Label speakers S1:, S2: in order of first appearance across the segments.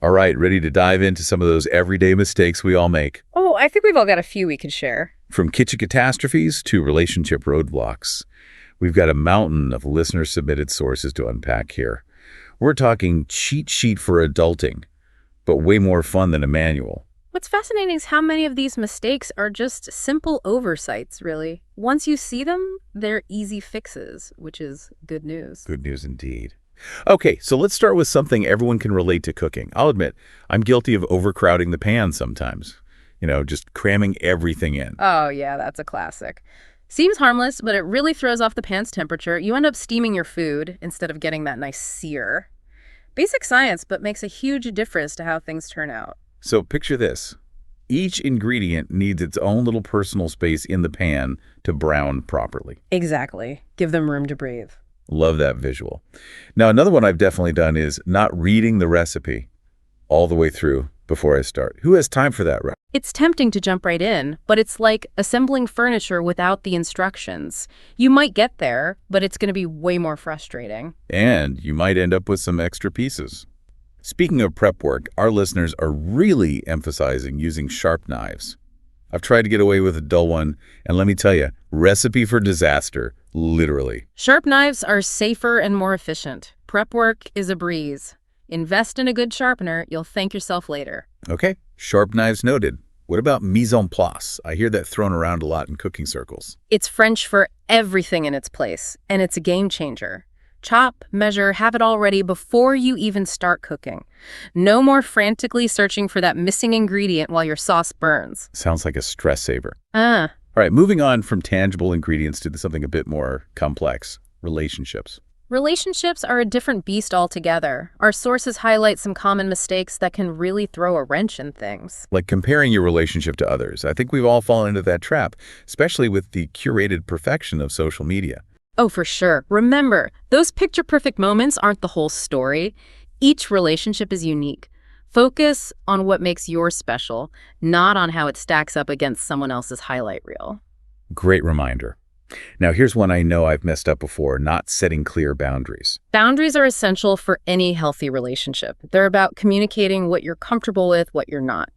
S1: All right, ready to dive into some of those everyday mistakes we all make?
S2: Oh, I think we've all got a few we could share.
S1: From kitchen catastrophes to relationship roadblocks, we've got a mountain of listener-submitted sources to unpack here. We're talking cheat sheet for adulting, but way more fun than a manual.
S2: What's fascinating is how many of these mistakes are just simple oversights, really. Once you see them, they're easy fixes, which is good news.
S1: Good news indeed. Okay, so let's start with something everyone can relate to cooking. I'll admit, I'm guilty of overcrowding the pan sometimes. Just cramming everything in.
S2: Oh, yeah, that's a classic. Seems harmless, but it really throws off the pan's temperature. You end up steaming your food instead of getting that nice sear. Basic science, but makes a huge difference to how things turn out.
S1: So picture this. Each ingredient needs its own little personal space in the pan to brown properly.
S2: Exactly. Give them room to breathe.
S1: Love that visual. Now, another one I've definitely done is not reading the recipe all the way through before I start. Who has time for that, right?
S2: It's tempting to jump right in, but it's like assembling furniture without the instructions. You might get there, but it's going to be way more frustrating.
S1: And you might end up with some extra pieces. Speaking of prep work, our listeners are really emphasizing using sharp knives. I've tried to get away with a dull one, and let me tell you, recipe for disaster, literally.
S2: Sharp knives are safer and more efficient. Prep work is a breeze. Invest in a good sharpener, you'll thank yourself later.
S1: Okay, sharp knives noted. What about mise en place? I hear that thrown around a lot in cooking circles.
S2: It's French for everything in its place, and it's a game changer. Chop, measure, have it all ready before you even start cooking. No more frantically searching for that missing ingredient while your sauce burns.
S1: Sounds like a stress saver.
S2: Ah.
S1: All right, moving on from tangible ingredients to something a bit more complex, relationships.
S2: Relationships are a different beast altogether. Our sources highlight some common mistakes that can really throw a wrench in things.
S1: Like comparing your relationship to others. I think we've all fallen into that trap, especially with the curated perfection of social media.
S2: Oh, for sure. Remember, those picture-perfect moments aren't the whole story. Each relationship is unique. Focus on what makes yours special, not on how it stacks up against someone else's highlight reel.
S1: Great reminder. Now, here's one I know I've messed up before, not setting clear boundaries.
S2: Boundaries are essential for any healthy relationship. They're about communicating what you're comfortable with, what you're not.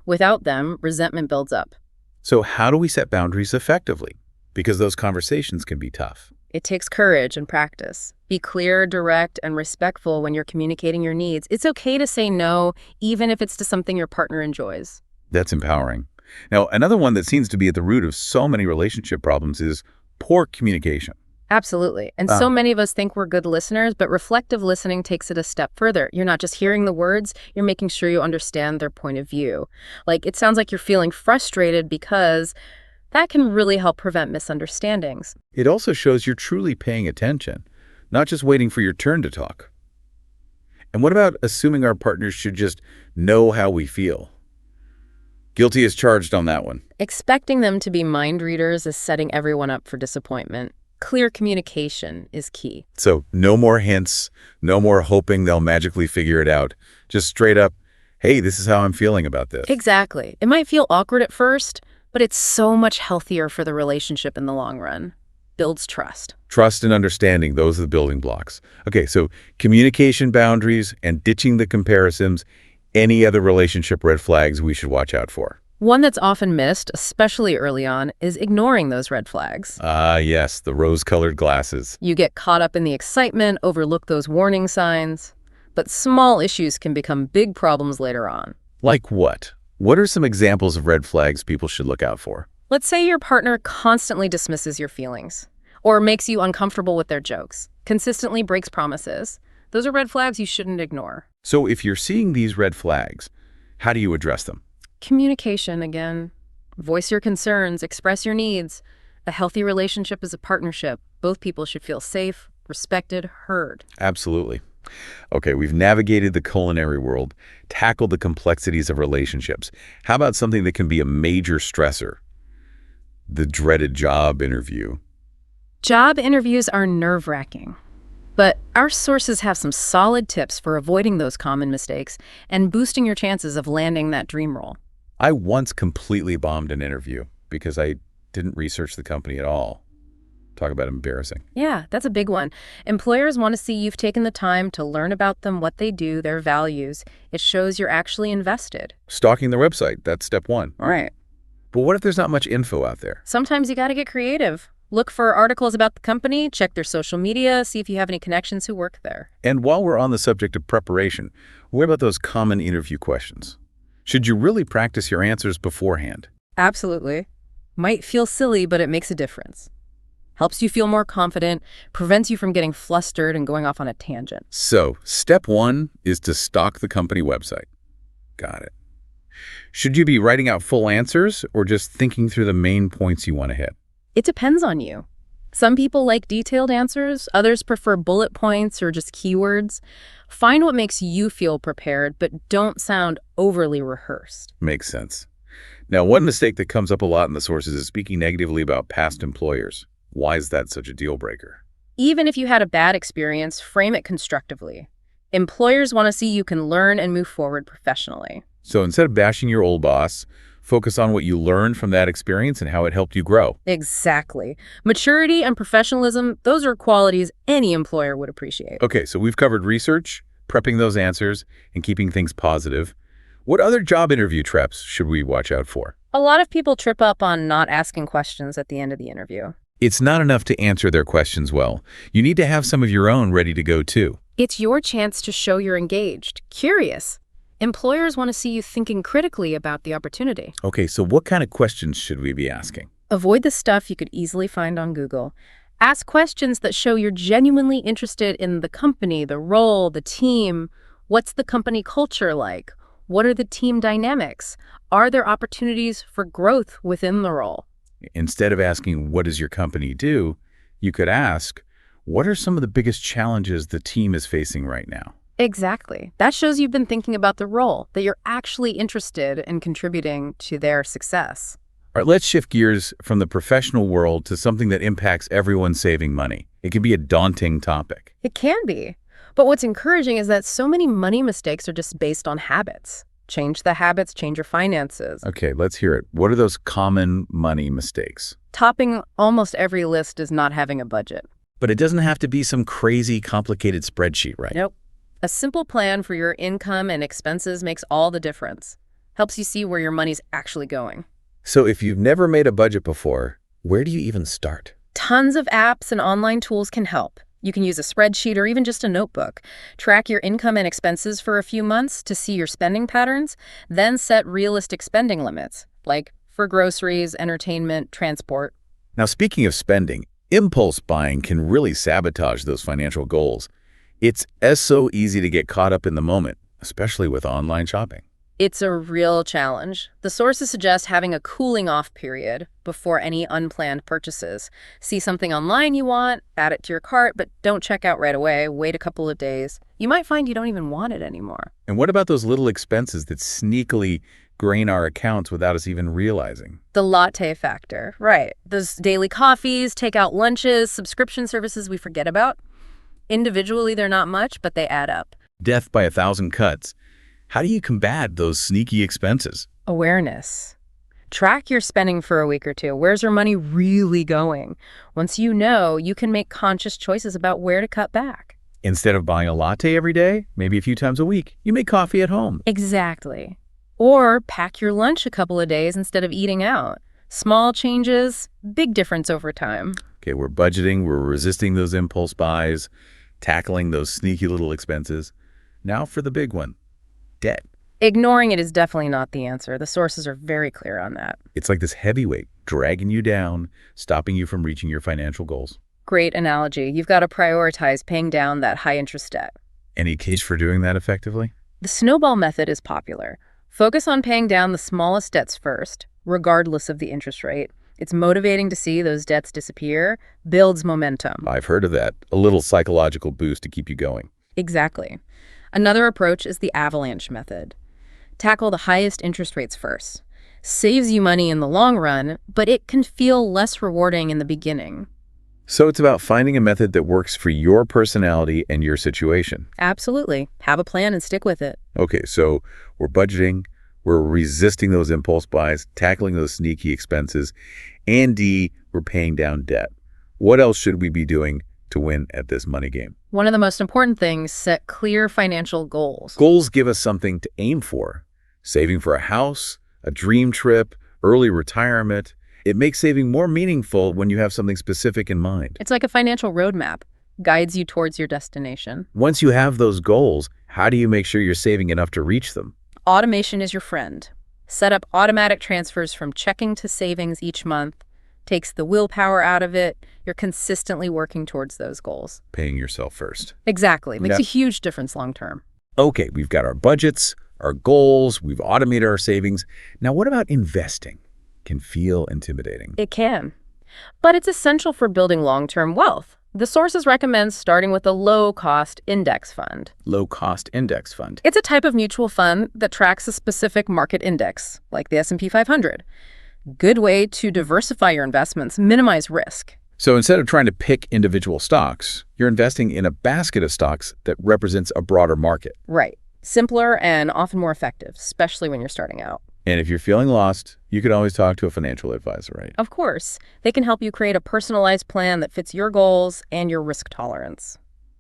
S2: Without them, resentment builds up.
S1: So how do we set boundaries effectively? Because those conversations can be tough.
S2: It takes courage and practice. Be clear, direct, and respectful when you're communicating your needs. It's okay to say no, even if it's to something your partner enjoys.
S1: That's empowering. Now, another one that seems to be at the root of so many relationship problems is poor communication.
S2: Absolutely. And so many of us think we're good listeners, but reflective listening takes it a step further. You're not just hearing the words, you're making sure you understand their point of view. Like, it sounds like you're feeling frustrated because that can really help prevent misunderstandings.
S1: It also shows you're truly paying attention, not just waiting for your turn to talk. And what about assuming our partners should just know how we feel? Guilty as charged on that one.
S2: Expecting them to be mind readers is setting everyone up for disappointment. Clear communication is key.
S1: So no more hints, no more hoping they'll magically figure it out. Just straight up, hey, this is how I'm feeling about this.
S2: Exactly. It might feel awkward at first, but it's so much healthier for the relationship in the long run. Builds trust.
S1: Trust and understanding, those are the building blocks. Okay, so communication boundaries and ditching the comparisons. Any other relationship red flags we should watch out for?
S2: One that's often missed, especially early on, is ignoring those red flags.
S1: Ah, yes, the rose-colored glasses.
S2: You get caught up in the excitement, overlook those warning signs. But small issues can become big problems later on.
S1: Like what? What are some examples of red flags people should look out for?
S2: Let's say your partner constantly dismisses your feelings, or makes you uncomfortable with their jokes, consistently breaks promises. Those are red flags you shouldn't ignore.
S1: So if you're seeing these red flags, how do you address them?
S2: Communication again. Voice your concerns, express your needs. A healthy relationship is a partnership. Both people should feel safe, respected, heard.
S1: Absolutely. Okay, we've navigated the culinary world, tackled the complexities of relationships. How about something that can be a major stressor? The dreaded job interview.
S2: Job interviews are nerve-wracking. But our sources have some solid tips for avoiding those common mistakes and boosting your chances of landing that dream role.
S1: I once completely bombed an interview because I didn't research the company at all. Talk about embarrassing.
S2: Yeah, that's a big one. Employers want to see you've taken the time to learn about them, what they do, their values. It shows you're actually invested.
S1: Stalking their website, that's step one.
S2: Right.
S1: But what if there's not much info out there?
S2: Sometimes you got to get creative. Look for articles about the company, check their social media, see if you have any connections who work there.
S1: And while we're on the subject of preparation, what about those common interview questions? Should you really practice your answers beforehand?
S2: Absolutely. Might feel silly, but it makes a difference. Helps you feel more confident, prevents you from getting flustered and going off on a tangent.
S1: So, step one is to stalk the company website. Got it. Should you be writing out full answers or just thinking through the main points you want to hit?
S2: It depends on you. Some people like detailed answers, others prefer bullet points or just keywords. Find what makes you feel prepared, but don't sound overly rehearsed.
S1: Makes sense. Now, one mistake that comes up a lot in the sources is speaking negatively about past employers. Why is that such a deal breaker?
S2: Even if you had a bad experience, frame it constructively. Employers want to see you can learn and move forward professionally.
S1: So instead of bashing your old boss, focus on what you learned from that experience and how it helped you grow.
S2: Exactly. Maturity and professionalism, those are qualities any employer would appreciate.
S1: Okay, so we've covered research, prepping those answers, and keeping things positive. What other job interview traps should we watch out for?
S2: A lot of people trip up on not asking questions at the end of the interview.
S1: It's not enough to answer their questions well. You need to have some of your own ready to go too.
S2: It's your chance to show you're engaged, curious. Employers want to see you thinking critically about the opportunity.
S1: Okay, so what kind of questions should we be asking?
S2: Avoid the stuff you could easily find on Google. Ask questions that show you're genuinely interested in the company, the role, the team. What's the company culture like? What are the team dynamics? Are there opportunities for growth within the role?
S1: Instead of asking, what does your company do? You could ask, what are some of the biggest challenges the team is facing right now?
S2: Exactly. That shows you've been thinking about the role, that you're actually interested in contributing to their success.
S1: All right, let's shift gears from the professional world to something that impacts everyone saving money. It can be a daunting topic.
S2: It can be. But what's encouraging is that so many money mistakes are just based on habits. Change the habits, change your finances.
S1: Okay, let's hear it. What are those common money mistakes?
S2: Topping almost every list is not having a budget.
S1: But it doesn't have to be some crazy, complicated spreadsheet, right?
S2: Nope. A simple plan for your income and expenses makes all the difference. Helps you see where your money's actually going.
S1: So if you've never made a budget before, where do you even start?
S2: Tons of apps and online tools can help. You can use a spreadsheet or even just a notebook. Track your income and expenses for a few months to see your spending patterns, then set realistic spending limits, like for groceries, entertainment, transport.
S1: Now, speaking of spending, impulse buying can really sabotage those financial goals. It's so easy to get caught up in the moment, especially with online shopping.
S2: It's a real challenge. The sources suggest having a cooling off period before any unplanned purchases. See something online you want, add it to your cart, but don't check out right away. Wait a couple of days. You might find you don't even want it anymore.
S1: And what about those little expenses that sneakily drain our accounts without us even realizing?
S2: The latte factor, right. Those daily coffees, takeout lunches, subscription services we forget about. Individually, they're not much, but they add up.
S1: Death by 1,000 cuts. How do you combat those sneaky expenses?
S2: Awareness. Track your spending for a week or two. Where's your money really going? Once you know, you can make conscious choices about where to cut back.
S1: Instead of buying a latte every day, maybe a few times a week, you make coffee at home.
S2: Exactly. Or pack your lunch a couple of days instead of eating out. Small changes, big difference over time.
S1: Okay, we're budgeting, we're resisting those impulse buys, tackling those sneaky little expenses. Now for the big one. Debt.
S2: Ignoring it is definitely not the answer. The sources are very clear on that.
S1: It's like this heavyweight dragging you down, stopping you from reaching your financial goals.
S2: Great analogy. You've got to prioritize paying down that high-interest debt.
S1: Any case for doing that effectively?
S2: The snowball method is popular. Focus on paying down the smallest debts first, regardless of the interest rate. It's motivating to see those debts disappear, builds momentum.
S1: I've heard of that. A little psychological boost to keep you going.
S2: Exactly. Another approach is the avalanche method. Tackle the highest interest rates first. Saves you money in the long run, but it can feel less rewarding in the beginning.
S1: So it's about finding a method that works for your personality and your situation.
S2: Absolutely. Have a plan and stick with it.
S1: Okay, so we're budgeting, we're resisting those impulse buys, tackling those sneaky expenses, and D, we're paying down debt. What else should we be doing to win at this money game?
S2: One of the most important things, set clear financial goals.
S1: Goals give us something to aim for. Saving for a house, a dream trip, early retirement. It makes saving more meaningful when you have something specific in mind.
S2: It's like a financial roadmap, guides you towards your destination.
S1: Once you have those goals, how do you make sure you're saving enough to reach them?
S2: Automation is your friend. Set up automatic transfers from checking to savings each month. Takes the willpower out of it. You're consistently working towards those goals.
S1: Paying yourself first.
S2: Exactly. Makes
S1: Yeah.
S2: a huge difference long term.
S1: Okay, we've got our budgets, our goals, we've automated our savings. Now, what about investing? Can feel intimidating.
S2: It can. But it's essential for building long-term wealth. The sources recommend starting with a low-cost index fund.
S1: Low-cost index fund.
S2: It's a type of mutual fund that tracks a specific market index, like the S&P 500. Good way to diversify your investments, minimize risk.
S1: So instead of trying to pick individual stocks, you're investing in a basket of stocks that represents a broader market.
S2: Right. Simpler and often more effective, especially when you're starting out.
S1: And if you're feeling lost, you can always talk to a financial advisor, right?
S2: Of course, they can help you create a personalized plan that fits your goals and your risk tolerance.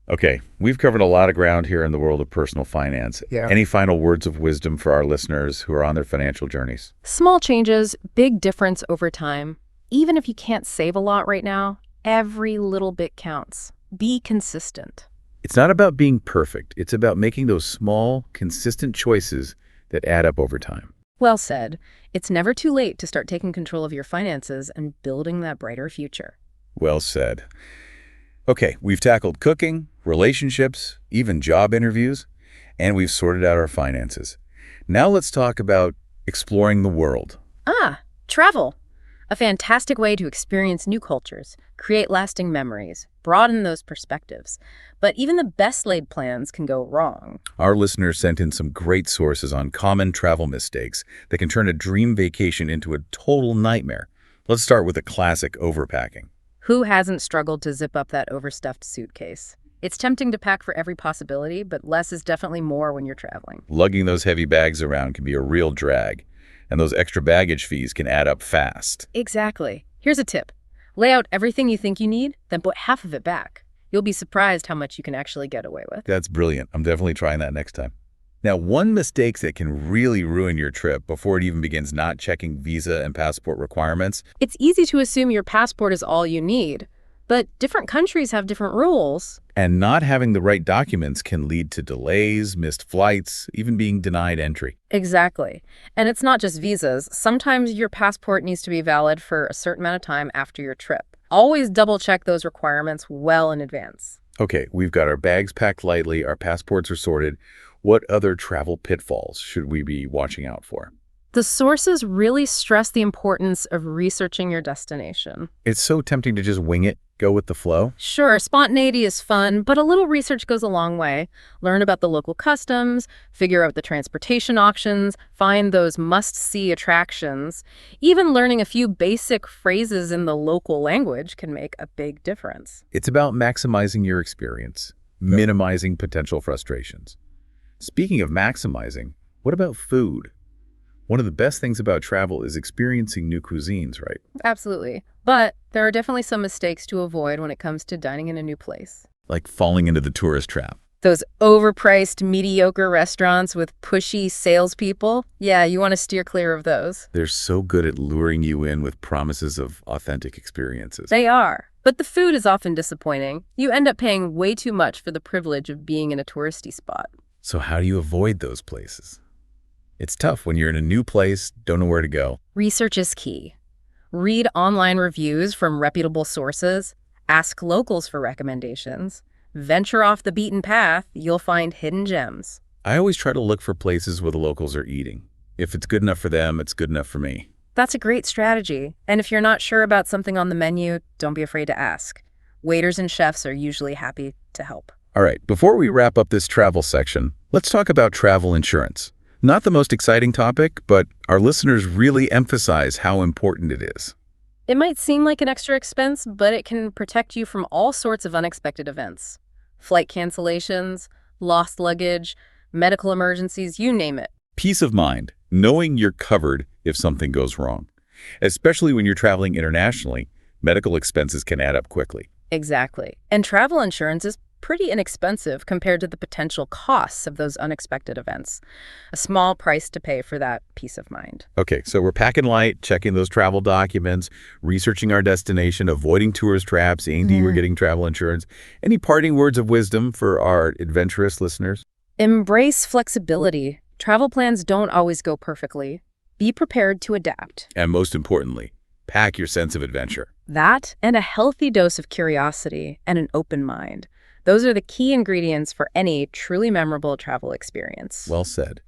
S1: Okay, we've covered a lot of ground here in the world of personal finance.
S3: Yeah.
S1: Any final words of wisdom for our listeners who are on their financial journeys?
S2: Small changes, big difference over time. Even if you can't save a lot right now, every little bit counts. Be consistent.
S1: It's not about being perfect. It's about making those small, consistent choices that add up over time.
S2: Well said. It's never too late to start taking control of your finances and building that brighter future.
S1: Well said. Okay, we've tackled cooking, relationships, even job interviews, and we've sorted out our finances. Now let's talk about exploring the world.
S2: Travel. A fantastic way to experience new cultures, create lasting memories, broaden those perspectives. But even the best laid plans can go wrong.
S1: Our listeners sent in some great sources on common travel mistakes that can turn a dream vacation into a total nightmare. Let's start with a classic overpacking.
S2: Who hasn't struggled to zip up that overstuffed suitcase? It's tempting to pack for every possibility, but less is definitely more when you're traveling.
S1: Lugging those heavy bags around can be a real drag, and those extra baggage fees can add up fast.
S2: Exactly. Here's a tip. Lay out everything you think you need, then put half of it back. You'll be surprised how much you can actually get away with.
S1: That's brilliant. I'm definitely trying that next time. Now, one mistake that can really ruin your trip before it even begins, not checking visa and passport requirements.
S2: It's easy to assume your passport is all you need, but different countries have different rules.
S1: And not having the right documents can lead to delays, missed flights, even being denied entry.
S2: Exactly. And it's not just visas. Sometimes your passport needs to be valid for a certain amount of time after your trip. Always double check those requirements well in advance.
S1: Okay, we've got our bags packed lightly, our passports are sorted. What other travel pitfalls should we be watching out for?
S2: The sources really stress the importance of researching your destination.
S1: It's so tempting to just wing it, go with the flow.
S2: Sure, spontaneity is fun, but a little research goes a long way. Learn about the local customs, figure out the transportation options, find those must-see attractions. Even learning a few basic phrases in the local language can make a big difference.
S1: It's about maximizing your experience, minimizing potential frustrations. Speaking of maximizing, what about food? One of the best things about travel is experiencing new cuisines, right?
S2: Absolutely. But there are definitely some mistakes to avoid when it comes to dining in a new place.
S1: Like falling into the tourist trap.
S2: Those overpriced, mediocre restaurants with pushy salespeople, yeah, you want to steer clear of those.
S1: They're so good at luring you in with promises of authentic experiences.
S2: They are. But the food is often disappointing. You end up paying way too much for the privilege of being in a touristy spot.
S1: So how do you avoid those places? It's tough when you're in a new place, don't know where to go.
S2: Research is key. Read online reviews from reputable sources. Ask locals for recommendations. Venture off the beaten path, you'll find hidden gems.
S1: I always try to look for places where the locals are eating. If it's good enough for them, it's good enough for me.
S2: That's a great strategy. And if you're not sure about something on the menu, don't be afraid to ask. Waiters and chefs are usually happy to help.
S1: All right, before we wrap up this travel section, let's talk about travel insurance. Not the most exciting topic, but our listeners really emphasize how important it is.
S2: It might seem like an extra expense, but it can protect you from all sorts of unexpected events. Flight cancellations, lost luggage, medical emergencies, you name it.
S1: Peace of mind, knowing you're covered if something goes wrong. Especially when you're traveling internationally, Medical expenses can add up quickly.
S2: Exactly. And travel insurance is pretty inexpensive compared to the potential costs of those unexpected events. A small price to pay for that peace of mind.
S1: Okay, so we're packing light, checking those travel documents, researching our destination, avoiding tourist traps. Andy, we're getting travel insurance. Any parting words of wisdom for our adventurous listeners?
S2: Embrace flexibility. Travel plans don't always go perfectly. Be prepared to adapt.
S1: And most importantly, pack your sense of adventure.
S2: That and a healthy dose of curiosity and an open mind. Those are the key ingredients for any truly memorable travel experience.
S1: Well said.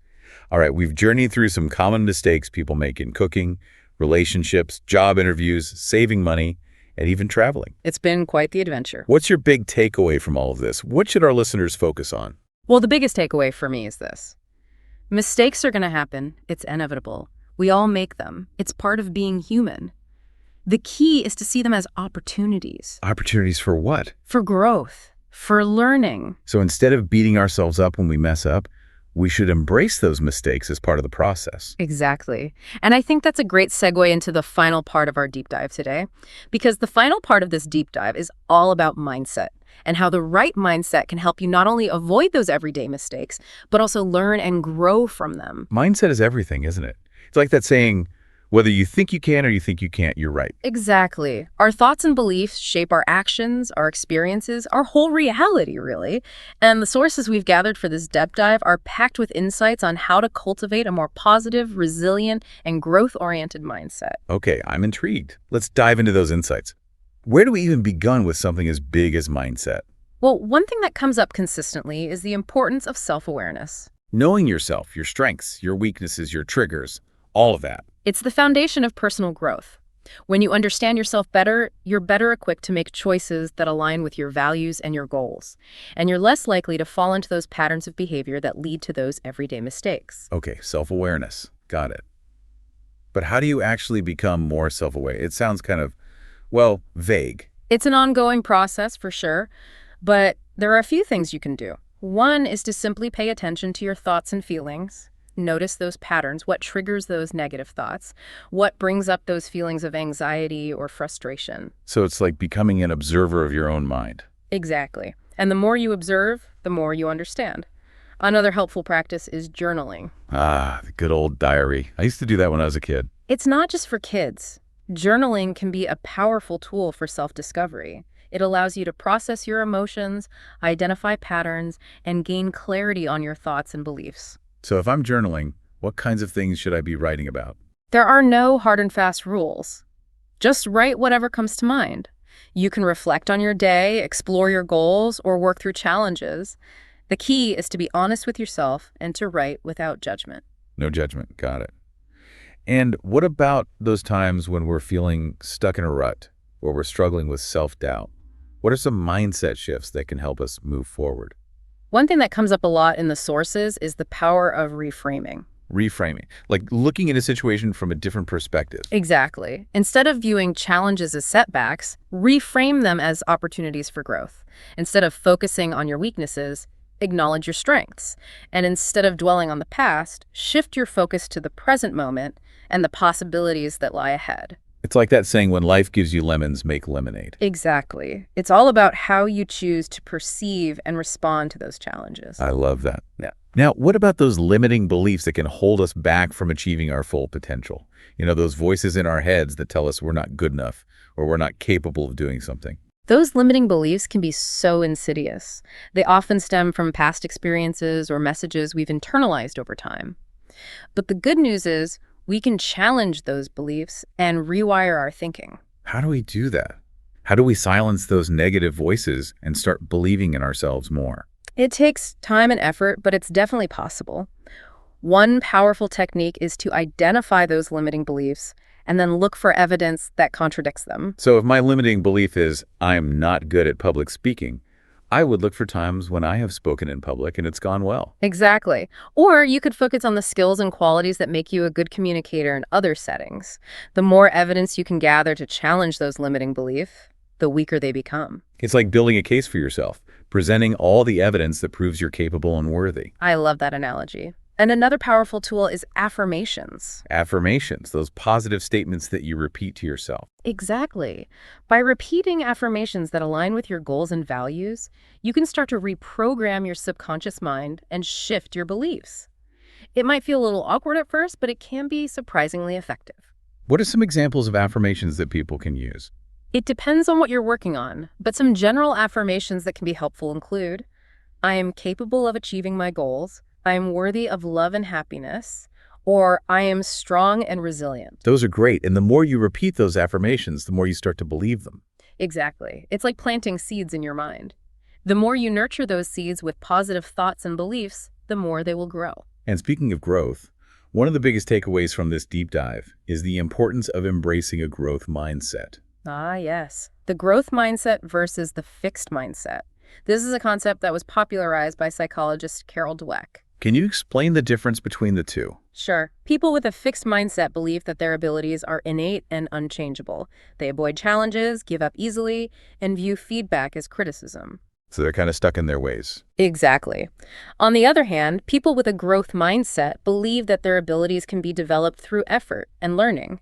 S1: All right, we've journeyed through some common mistakes people make in cooking, relationships, job interviews, saving money, and even traveling.
S2: It's been quite the adventure.
S1: What's your big takeaway from all of this? What should our listeners focus on?
S2: Well, the biggest takeaway for me is this. Mistakes are going to happen. It's inevitable. We all make them. It's part of being human. The key is to see them as opportunities.
S1: Opportunities for what?
S2: For growth. For learning.
S1: So instead of beating ourselves up when we mess up, we should embrace those mistakes as part of the process.
S2: Exactly. And I think that's a great segue into the final part of our deep dive today, because the final part of this deep dive is all about mindset and how the right mindset can help you not only avoid those everyday mistakes, but also learn and grow from them.
S1: Mindset is everything, isn't it? It's like that saying, whether you think you can or you think you can't, you're right.
S2: Exactly. Our thoughts and beliefs shape our actions, our experiences, our whole reality, really. And the sources we've gathered for this deep dive are packed with insights on how to cultivate a more positive, resilient, and growth-oriented mindset.
S1: Okay, I'm intrigued. Let's dive into those insights. Where do we even begin with something as big as mindset?
S2: Well, one thing that comes up consistently is the importance of self-awareness.
S1: Knowing yourself, your strengths, your weaknesses, your triggers, all of that.
S2: It's the foundation of personal growth. When you understand yourself better, you're better equipped to make choices that align with your values and your goals. And you're less likely to fall into those patterns of behavior that lead to those everyday mistakes.
S1: Okay, self-awareness. Got it. But how do you actually become more self-aware? It sounds kind of, well, vague.
S2: It's an ongoing process for sure, but there are a few things you can do. One is to simply pay attention to your thoughts and feelings. Notice those patterns, what triggers those negative thoughts, what brings up those feelings of anxiety or frustration.
S1: So it's like becoming an observer of your own mind.
S2: Exactly. And the more you observe, the more you understand. Another helpful practice is journaling.
S1: Ah, the good old diary. I used to do that when I was a kid.
S2: It's not just for kids. Journaling can be a powerful tool for self-discovery. It allows you to process your emotions, identify patterns, and gain clarity on your thoughts and beliefs.
S1: So if I'm journaling, what kinds of things should I be writing about?
S2: There are no hard and fast rules. Just write whatever comes to mind. You can reflect on your day, explore your goals, or work through challenges. The key is to be honest with yourself and to write without judgment.
S1: No judgment. Got it. And what about those times when we're feeling stuck in a rut or we're struggling with self-doubt? What are some mindset shifts that can help us move forward?
S2: One thing that comes up a lot in the sources is the power of reframing.
S1: Reframing, like looking at a situation from a different perspective.
S2: Exactly. Instead of viewing challenges as setbacks, reframe them as opportunities for growth. Instead of focusing on your weaknesses, acknowledge your strengths. And instead of dwelling on the past, shift your focus to the present moment and the possibilities that lie ahead.
S1: It's like that saying, when life gives you lemons, make lemonade.
S2: Exactly. It's all about how you choose to perceive and respond to those challenges.
S1: I love that. Yeah. Now, what about those limiting beliefs that can hold us back from achieving our full potential? You know, those voices in our heads that tell us we're not good enough or we're not capable of doing something.
S2: Those limiting beliefs can be so insidious. They often stem from past experiences or messages we've internalized over time. But the good news is, we can challenge those beliefs and rewire our thinking.
S1: How do we do that? How do we silence those negative voices and start believing in ourselves more?
S2: It takes time and effort, but it's definitely possible. One powerful technique is to identify those limiting beliefs and then look for evidence that contradicts them.
S1: So if my limiting belief is I'm not good at public speaking, I would look for times when I have spoken in public and it's gone well.
S2: Exactly. Or you could focus on the skills and qualities that make you a good communicator in other settings. The more evidence you can gather to challenge those limiting beliefs, the weaker they become.
S1: It's like building a case for yourself, presenting all the evidence that proves you're capable and worthy.
S2: I love that analogy. And another powerful tool is affirmations.
S1: Affirmations, those positive statements that you repeat to yourself.
S2: Exactly. By repeating affirmations that align with your goals and values, you can start to reprogram your subconscious mind and shift your beliefs. It might feel a little awkward at first, but it can be surprisingly effective.
S1: What are some examples of affirmations that people can use?
S2: It depends on what you're working on, but some general affirmations that can be helpful include, I am capable of achieving my goals, I am worthy of love and happiness, or I am strong and resilient.
S1: Those are great, and the more you repeat those affirmations, the more you start to believe them.
S2: Exactly. It's like planting seeds in your mind. The more you nurture those seeds with positive thoughts and beliefs, the more they will grow.
S1: And speaking of growth, one of the biggest takeaways from this deep dive is the importance of embracing a growth mindset.
S2: Ah, yes. The growth mindset versus the fixed mindset. This is a concept that was popularized by psychologist Carol Dweck.
S1: Can you explain the difference between the two?
S2: Sure. People with a fixed mindset believe that their abilities are innate and unchangeable. They avoid challenges, give up easily, and view feedback as criticism.
S1: So they're kind of stuck in their ways.
S2: Exactly. On the other hand, people with a growth mindset believe that their abilities can be developed through effort and learning.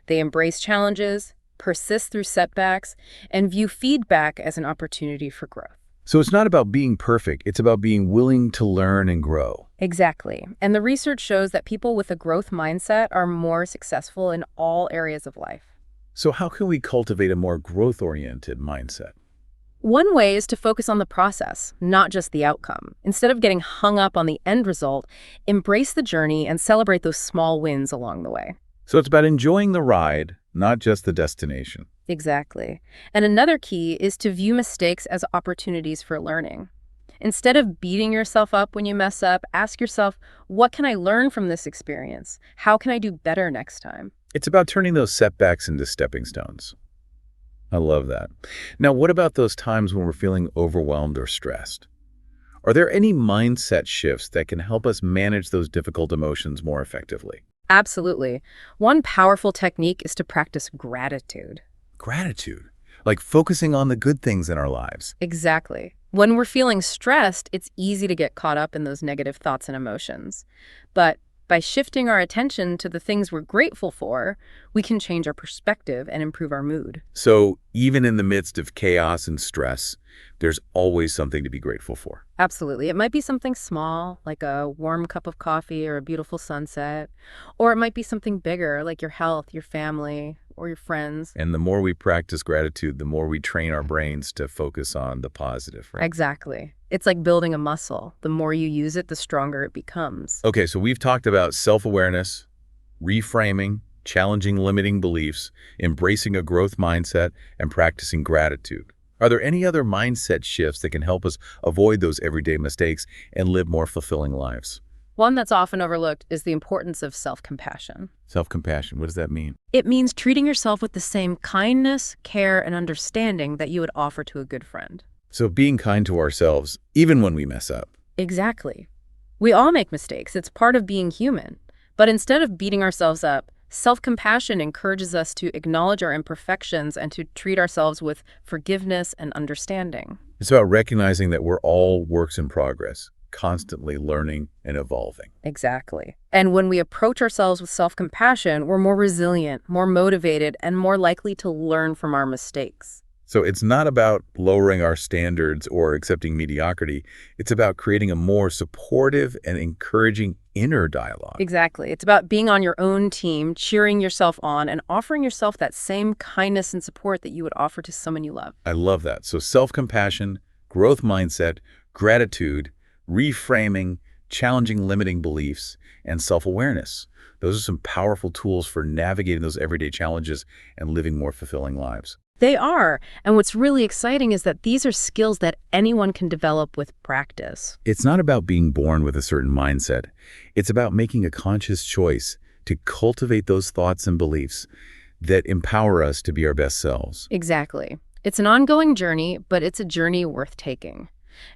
S2: They embrace challenges, persist through setbacks, and view feedback as an opportunity for growth.
S1: So it's not about being perfect, it's about being willing to learn and grow.
S2: Exactly. And the research shows that people with a growth mindset are more successful in all areas of life.
S1: So how can we cultivate a more growth-oriented mindset?
S2: One way is to focus on the process, not just the outcome. Instead of getting hung up on the end result, embrace the journey and celebrate those small wins along the way.
S1: So it's about enjoying the ride, not just the destination.
S2: Exactly. And another key is to view mistakes as opportunities for learning. Instead of beating yourself up when you mess up, ask yourself, what can I learn from this experience? How can I do better next time?
S1: It's about turning those setbacks into stepping stones. I love that. Now, what about those times when we're feeling overwhelmed or stressed? Are there any mindset shifts that can help us manage those difficult emotions more effectively?
S2: Absolutely. One powerful technique is to practice gratitude.
S1: Gratitude, like focusing on the good things in our lives.
S2: Exactly. When we're feeling stressed, it's easy to get caught up in those negative thoughts and emotions. But by shifting our attention to the things we're grateful for, we can change our perspective and improve our mood.
S1: So even in the midst of chaos and stress, there's always something to be grateful for.
S2: Absolutely. It might be something small, like a warm cup of coffee or a beautiful sunset, or it might be something bigger, like your health, your family, or your friends.
S1: And the more we practice gratitude, the more we train our brains to focus on the positive, right?
S2: Exactly. It's like building a muscle. The more you use it, the stronger it becomes.
S1: Okay, so we've talked about self-awareness, reframing, challenging limiting beliefs, embracing a growth mindset, and practicing gratitude. Are there any other mindset shifts that can help us avoid those everyday mistakes and live more fulfilling lives?
S2: One that's often overlooked is the importance of self-compassion.
S1: Self-compassion, what does that mean?
S2: It means treating yourself with the same kindness, care, and understanding that you would offer to a good friend.
S1: So being kind to ourselves, even when we mess up.
S2: Exactly. We all make mistakes. It's part of being human. But instead of beating ourselves up, self-compassion encourages us to acknowledge our imperfections and to treat ourselves with forgiveness and understanding.
S1: It's about recognizing that we're all works in progress, constantly learning and evolving.
S2: Exactly. And when we approach ourselves with self-compassion, we're more resilient, more motivated, and more likely to learn from our mistakes.
S1: So it's not about lowering our standards or accepting mediocrity. It's about creating a more supportive and encouraging inner dialogue.
S2: Exactly. It's about being on your own team, cheering yourself on, and offering yourself that same kindness and support that you would offer to someone you love.
S1: I love that. So self-compassion, growth mindset, gratitude, reframing, challenging limiting beliefs, and self-awareness. Those are some powerful tools for navigating those everyday challenges and living more fulfilling lives.
S2: They are. And what's really exciting is that these are skills that anyone can develop with practice.
S1: It's not about being born with a certain mindset. It's about making a conscious choice to cultivate those thoughts and beliefs that empower us to be our best selves.
S2: Exactly. It's an ongoing journey, but it's a journey worth taking.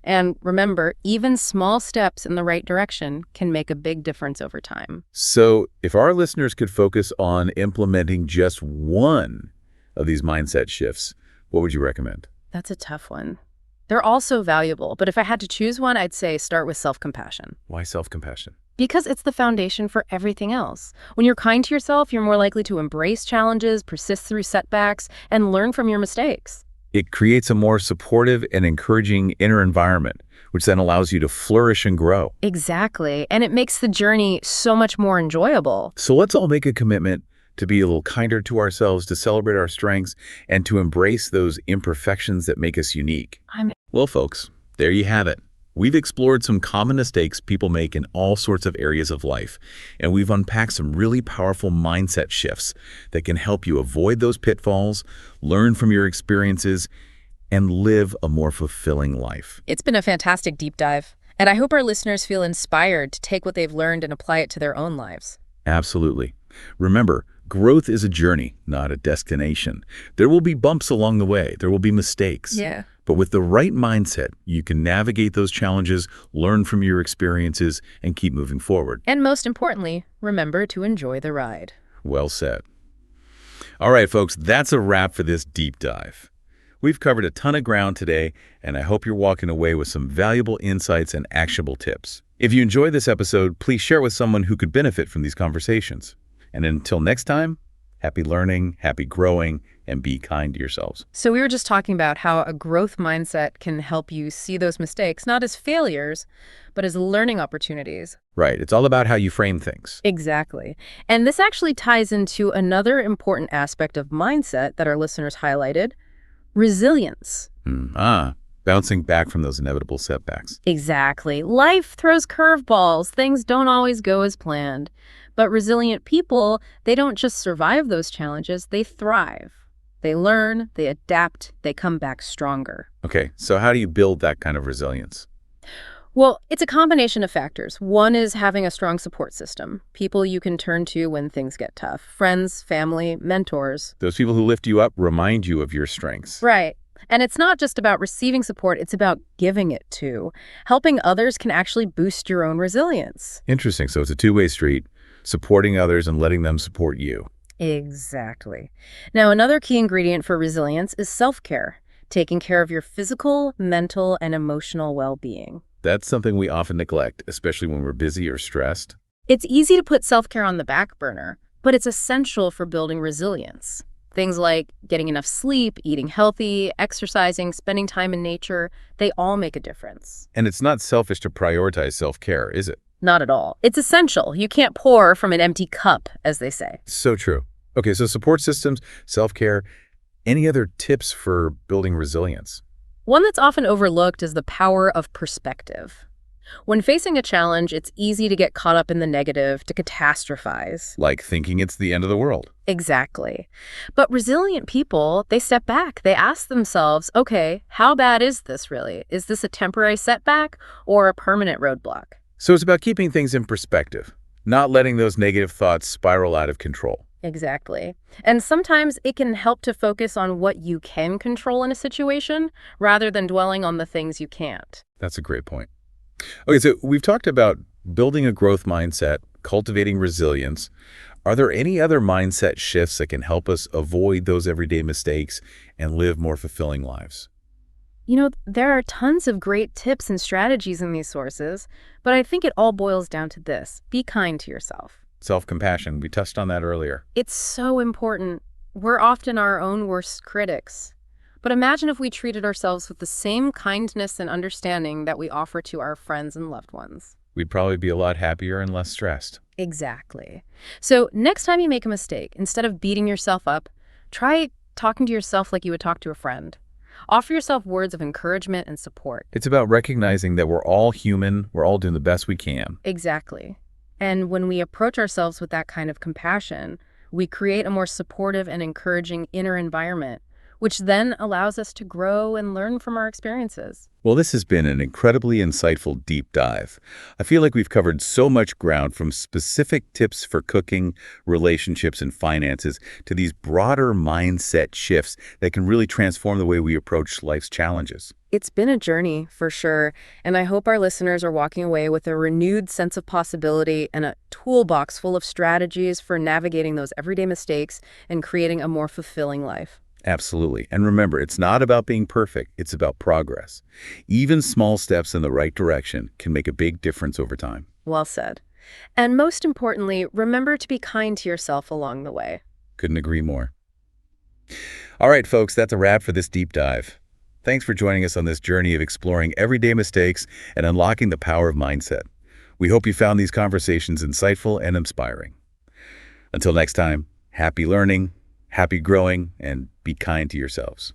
S2: And remember, even small steps in the right direction can make a big difference over time.
S1: So if our listeners could focus on implementing just one of these mindset shifts, what would you recommend?
S2: That's a tough one. They're all so valuable, but if I had to choose one, I'd say start with self-compassion.
S1: Why self-compassion?
S2: Because it's the foundation for everything else. When you're kind to yourself, you're more likely to embrace challenges, persist through setbacks, and learn from your mistakes.
S1: It creates a more supportive and encouraging inner environment, which then allows you to flourish and grow.
S2: Exactly. And it makes the journey so much more enjoyable.
S1: So let's all make a commitment to be a little kinder to ourselves, to celebrate our strengths, and to embrace those imperfections that make us unique. Well, folks, there you have it. We've explored some common mistakes people make in all sorts of areas of life, and we've unpacked some really powerful mindset shifts that can help you avoid those pitfalls, learn from your experiences, and live a more fulfilling life.
S2: It's been a fantastic deep dive, and I hope our listeners feel inspired to take what they've learned and apply it to their own lives.
S1: Absolutely. Remember, growth is a journey, not a destination. There will be bumps along the way. There will be mistakes.
S2: Yeah.
S1: But with the right mindset, you can navigate those challenges, learn from your experiences, and keep moving forward.
S2: And most importantly, remember to enjoy the ride.
S1: Well said. All right, folks, that's a wrap for this deep dive. We've covered a ton of ground today, and I hope you're walking away with some valuable insights and actionable tips. If you enjoyed this episode, please share it with someone who could benefit from these conversations. And until next time, happy learning, happy growing, and be kind to yourselves.
S2: So we were just talking about how a growth mindset can help you see those mistakes not as failures, but as learning opportunities.
S1: Right. It's all about how you frame things.
S2: Exactly. And this actually ties into another important aspect of mindset that our listeners highlighted, resilience.
S1: Bouncing back from those inevitable setbacks.
S2: Exactly. Life throws curveballs. Things don't always go as planned. But resilient people, they don't just survive those challenges, they thrive. They learn, they adapt, they come back stronger.
S1: Okay, so how do you build that kind of resilience?
S2: Well, it's a combination of factors. One is having a strong support system, people you can turn to when things get tough. Friends, family, mentors.
S1: Those people who lift you up remind you of your strengths.
S2: Right. And it's not just about receiving support, it's about giving it too. Helping others can actually boost your own resilience.
S1: Interesting. So it's a two-way street, supporting others and letting them support you.
S2: Exactly. Now, another key ingredient for resilience is self-care, taking care of your physical, mental, and emotional well-being.
S1: That's something we often neglect, especially when we're busy or stressed.
S2: It's easy to put self-care on the back burner, but it's essential for building resilience. Things like getting enough sleep, eating healthy, exercising, spending time in nature, they all make a difference.
S1: And it's not selfish to prioritize self-care, is it?
S2: Not at all. It's essential. You can't pour from an empty cup, as they say.
S1: So true. Okay, so support systems, self-care, any other tips for building resilience?
S2: One that's often overlooked is the power of perspective. When facing a challenge, it's easy to get caught up in the negative, to catastrophize.
S1: Like thinking it's the end of the world.
S2: Exactly. But resilient people, they step back. They ask themselves, okay, how bad is this really? Is this a temporary setback or a permanent roadblock?
S1: So it's about keeping things in perspective, not letting those negative thoughts spiral out of control.
S2: Exactly. And sometimes it can help to focus on what you can control in a situation rather than dwelling on the things you can't.
S1: That's a great point. Okay, so we've talked about building a growth mindset, cultivating resilience. Are there any other mindset shifts that can help us avoid those everyday mistakes and live more fulfilling lives?
S2: You know, there are tons of great tips and strategies in these sources, but I think it all boils down to this. Be kind to yourself.
S1: Self-compassion, we touched on that earlier.
S2: It's so important. We're often our own worst critics. But imagine if we treated ourselves with the same kindness and understanding that we offer to our friends and loved ones.
S1: We'd probably be a lot happier and less stressed.
S2: Exactly. So next time you make a mistake, instead of beating yourself up, try talking to yourself like you would talk to a friend. Offer yourself words of encouragement and support.
S1: It's about recognizing that we're all human, we're all doing the best we can.
S2: Exactly. And when we approach ourselves with that kind of compassion, we create a more supportive and encouraging inner environment, which then allows us to grow and learn from our experiences.
S1: Well, this has been an incredibly insightful deep dive. I feel like we've covered so much ground, from specific tips for cooking, relationships, and finances to these broader mindset shifts that can really transform the way we approach life's challenges.
S2: It's been a journey, for sure, and I hope our listeners are walking away with a renewed sense of possibility and a toolbox full of strategies for navigating those everyday mistakes and creating a more fulfilling life.
S1: Absolutely. And remember, it's not about being perfect, it's about progress. Even small steps in the right direction can make a big difference over time.
S2: Well said. And most importantly, remember to be kind to yourself along the way.
S1: Couldn't agree more. All right, folks, that's a wrap for this deep dive. Thanks for joining us on this journey of exploring everyday mistakes and unlocking the power of mindset. We hope you found these conversations insightful and inspiring. Until next time, happy learning, happy growing, and be kind to yourselves.